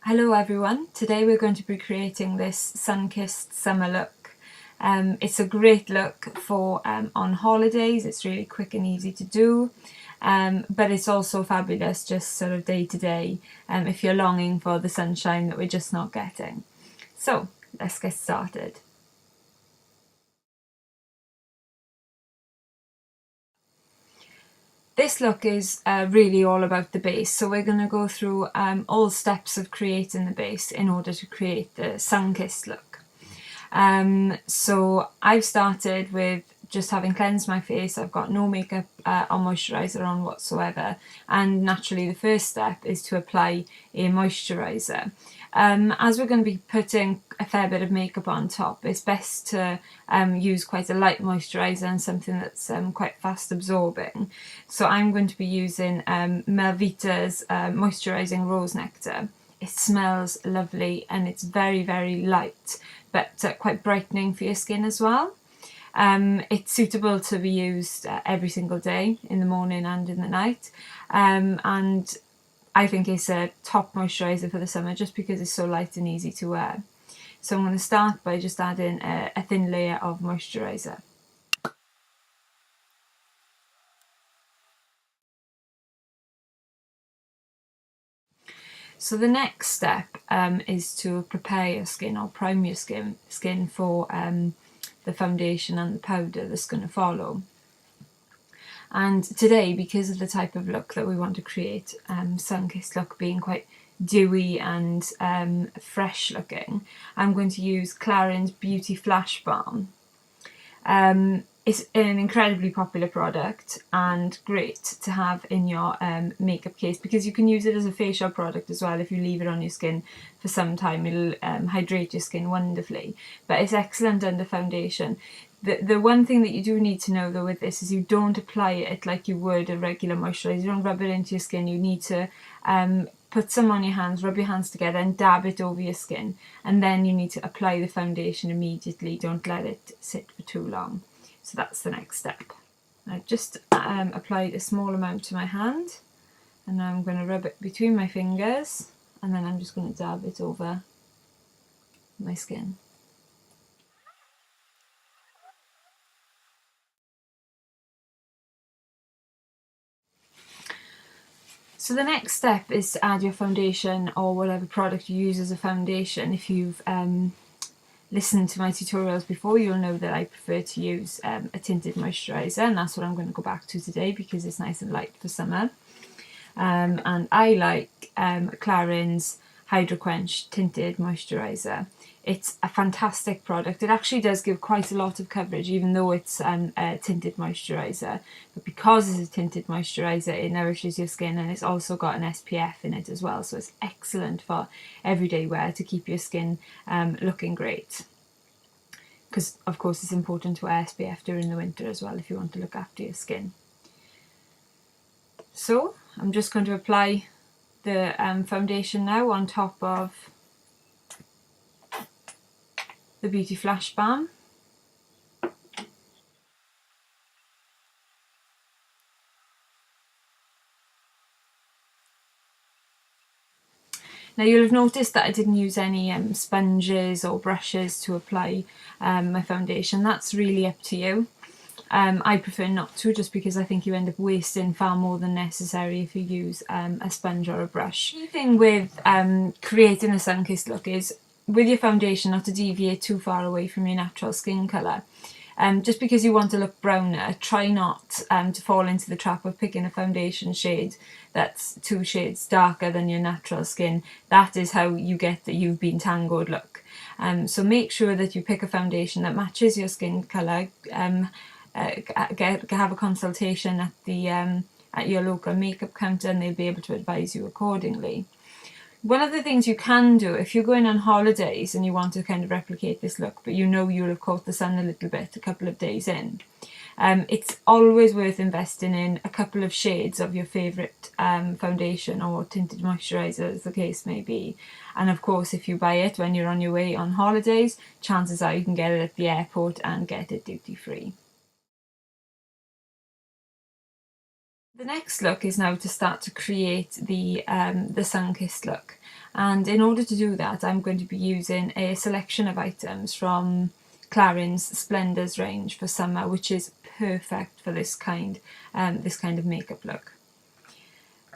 Hello everyone, today we're going to be creating this sun-kissed summer look. It's a great look for on holidays. It's really quick and easy to do, but it's also fabulous just sort of day to day if you're longing for the sunshine that we're just not getting. So let's get started. This look is really all about the base, so we're going to go through all steps of creating the base in order to create the sun-kissed look. So I've started with just having cleansed my face. I've got no makeup or moisturiser on whatsoever, and naturally the first step is to apply a moisturiser. As we're going to be putting a fair bit of makeup on top, it's best to use quite a light moisturiser and something that's quite fast absorbing. So I'm going to be using Melvita's Moisturising Rose Nectar. It smells lovely and it's very, very light, but quite brightening for your skin as well. It's suitable to be used every single day, in the morning and in the night, and I think it's a top moisturiser for the summer just because it's so light and easy to wear. So I'm going to start by just adding a thin layer of moisturiser. So the next step is to prepare your skin or prime your skin for the foundation and the powder that's going to follow. And today, because of the type of look that we want to create, sun-kissed look being quite dewy and fresh looking, I'm going to use Clarins Beauty Flash Balm. It's an incredibly popular product and great to have in your makeup case because you can use it as a facial product as well. If you leave it on your skin for some time, it'll hydrate your skin wonderfully, but it's excellent under foundation. The one thing that you do need to know though with this is you don't apply it like you would a regular moisturiser. You don't rub it into your skin. You need to put some on your hands, rub your hands together and dab it over your skin, and then you need to apply the foundation immediately. Don't let it sit for too long. So that's the next step. I've just applied a small amount to my hand, and now I'm going to rub it between my fingers, and then I'm just going to dab it over my skin. So the next step is to add your foundation or whatever product you use as a foundation. If you've listened to my tutorials before, you'll know that I prefer to use a tinted moisturiser, and that's what I'm going to go back to today because it's nice and light for summer. And I like Clarins Hydro Quench Tinted Moisturiser. It's a fantastic product. It actually does give quite a lot of coverage even though it's a tinted moisturiser, but because it's a tinted moisturiser it nourishes your skin, and it's also got an SPF in it as well, so it's excellent for everyday wear to keep your skin looking great. Because of course it's important to wear SPF during the winter as well if you want to look after your skin. So I'm just going to apply the foundation now on top of the Beauty Flash Balm. Now you'll have noticed that I didn't use any sponges or brushes to apply my foundation. That's really up to you. I prefer not to, just because I think you end up wasting far more than necessary if you use a sponge or a brush. The key thing with creating a sun-kissed look is with your foundation not to deviate too far away from your natural skin colour. Just because you want to look browner, try not to fall into the trap of picking a foundation shade that's 2 shades darker than your natural skin. That is how you get the "you've been tangled" look. So make sure that you pick a foundation that matches your skin colour. Have a consultation at the at your local makeup counter, and they'll be able to advise you accordingly. One of the things you can do if you're going on holidays and you want to kind of replicate this look, but you know you'll have caught the sun a little bit a couple of days in, it's always worth investing in a couple of shades of your favourite foundation or tinted moisturiser, as the case may be. And of course, if you buy it when you're on your way on holidays, chances are you can get it at the airport and get it duty free. The next look is now to start to create the sun-kissed look. And in order to do that, I'm going to be using a selection of items from Clarins Splendours range for summer, which is perfect for this kind of makeup look.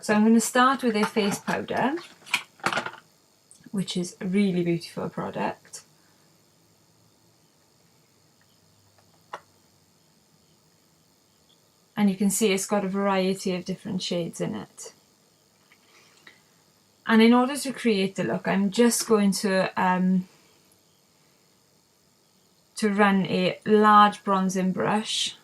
So I'm going to start with a face powder, which is a really beautiful product. And you can see it's got a variety of different shades in it. And in order to create the look, I'm just going to run a large bronzing brush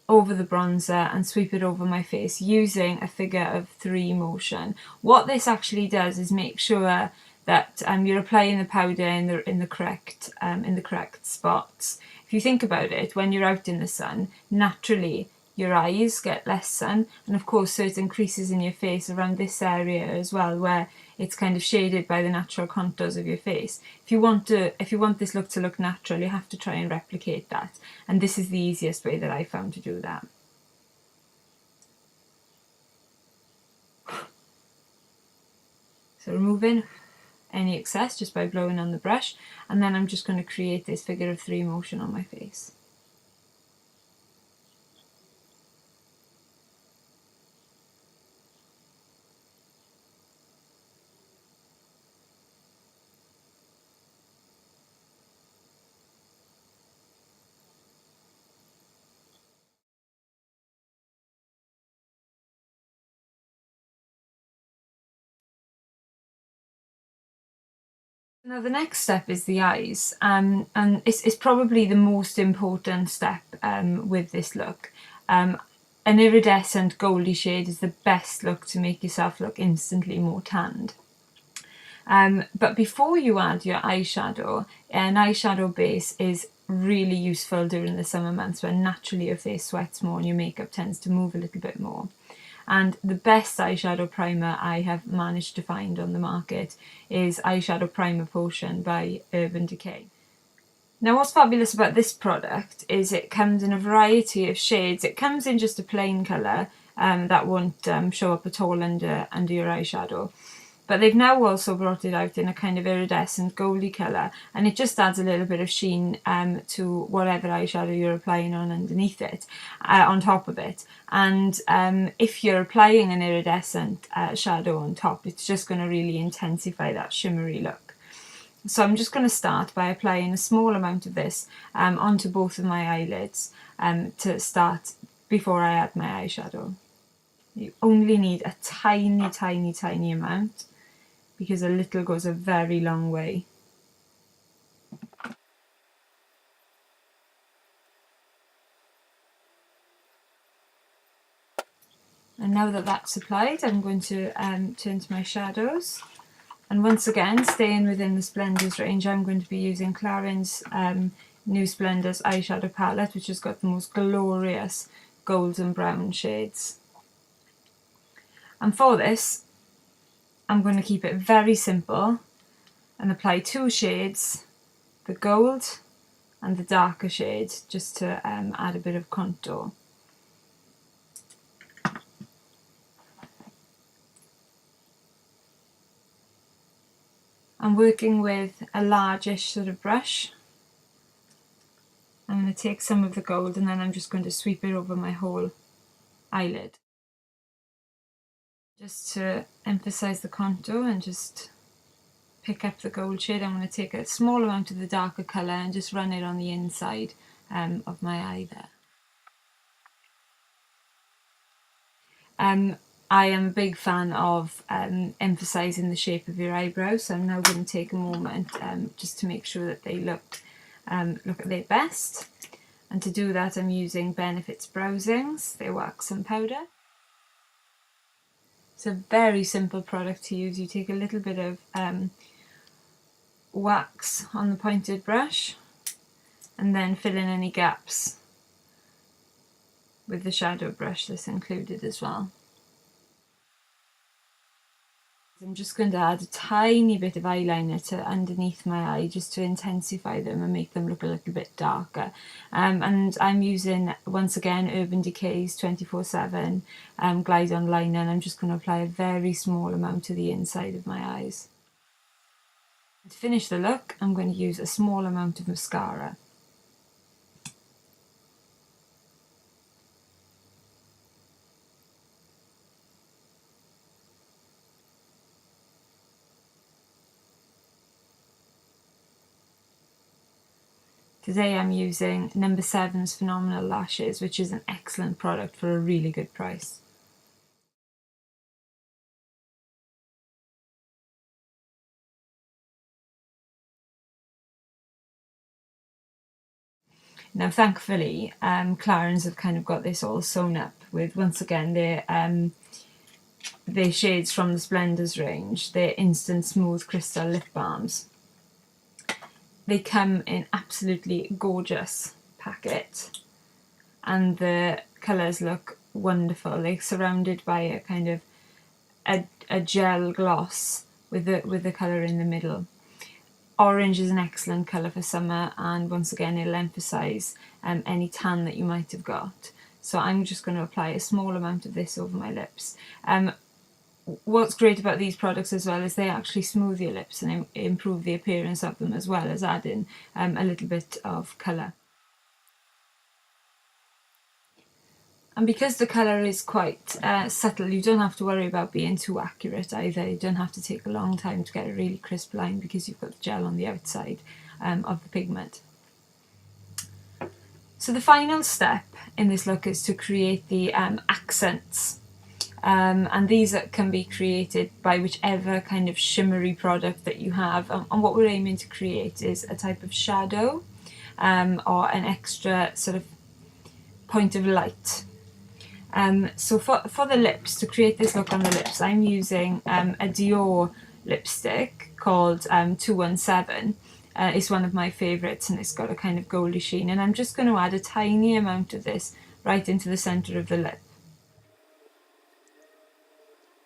over the bronzer and sweep it over my face using a figure of 3 motion. What this actually does is make sure that you're applying the powder in the correct spots. If you think about it, when you're out in the sun, naturally your eyes get less sun, and of course certain creases in your face around this area as well, where it's kind of shaded by the natural contours of your face. If you want this look to look natural, you have to try and replicate that, and this is the easiest way that I found to do that. So removing any excess just by blowing on the brush, and then I'm just going to create this figure of 3 motion on my face. Now the next step is the eyes, and it's probably the most important step with this look. An iridescent goldy shade is the best look to make yourself look instantly more tanned. But before you add your eyeshadow, an eyeshadow base is really useful during the summer months when naturally your face sweats more and your makeup tends to move a little bit more. And the best eyeshadow primer I have managed to find on the market is Eyeshadow Primer Potion by Urban Decay. Now what's fabulous about this product is it comes in a variety of shades. It comes in just a plain colour that won't show up at all under your eyeshadow. But they've now also brought it out in a kind of iridescent goldy colour, and it just adds a little bit of sheen to whatever eyeshadow you're applying on underneath it, on top of it. And if you're applying an iridescent shadow on top, it's just going to really intensify that shimmery look. So I'm just going to start by applying a small amount of this onto both of my eyelids to start before I add my eyeshadow. You only need a tiny, tiny, tiny amount, because a little goes a very long way. And now that that's applied, I'm going to turn to my shadows. And once again, staying within the Splendours range, I'm going to be using Clarins New Splendours eyeshadow palette, which has got the most glorious golden brown shades. And for this, I'm going to keep it very simple and apply 2 shades, the gold and the darker shade, just to add a bit of contour. I'm working with a largish sort of brush. I'm going to take some of the gold and then I'm just going to sweep it over my whole eyelid, just to emphasize the contour and just pick up the gold shade. I'm going to take a small amount of the darker colour and just run it on the inside of my eye there. I am a big fan of emphasising the shape of your eyebrows, so I'm now going to take a moment just to make sure that they look at their best. And to do that, I'm using Benefit's Browsings, their wax and powder. It's a very simple product to use. You take a little bit of wax on the pointed brush and then fill in any gaps with the shadow brush that's included as well. I'm just going to add a tiny bit of eyeliner to underneath my eye just to intensify them and make them look a little bit darker. And I'm using, once again, Urban Decay's 24/7 Glide On Liner, and I'm just going to apply a very small amount to the inside of my eyes. To finish the look, I'm going to use a small amount of mascara. Today I'm using No. 7's Phenomenal Lashes, which is an excellent product for a really good price. Now thankfully, Clarins have kind of got this all sewn up with, once again, their shades from the Splendours range, their Instant Smooth Crystal Lip Balms. They come in absolutely gorgeous packet, and the colours look wonderful. They're surrounded by a kind of a gel gloss with the colour in the middle. Orange is an excellent colour for summer, and once again it'll emphasise any tan that you might have got. So I'm just going to apply a small amount of this over my lips. What's great about these products as well is they actually smooth your lips and improve the appearance of them, as well as adding a little bit of colour. And because the colour is quite subtle, you don't have to worry about being too accurate either. You don't have to take a long time to get a really crisp line because you've got the gel on the outside of the pigment. So the final step in this look is to create the accents. And these can be created by whichever kind of shimmery product that you have. And what we're aiming to create is a type of shadow or an extra sort of point of light. So for the lips, to create this look on the lips, I'm using a Dior lipstick called 217. It's one of my favourites, and it's got a kind of goldy sheen. And I'm just going to add a tiny amount of this right into the centre of the lip.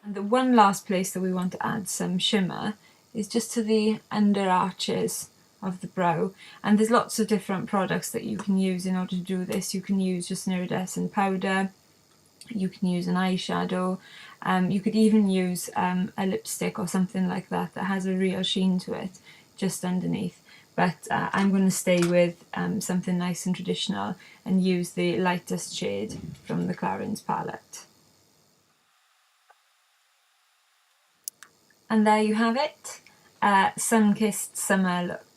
And the one last place that we want to add some shimmer is just to the under arches of the brow. And there's lots of different products that you can use in order to do this. You can use just an iridescent powder, you can use an eyeshadow, you could even use a lipstick or something like that that has a real sheen to it just underneath. But I'm going to stay with something nice and traditional and use the lightest shade from the Clarins palette. And there you have it, sun-kissed summer look.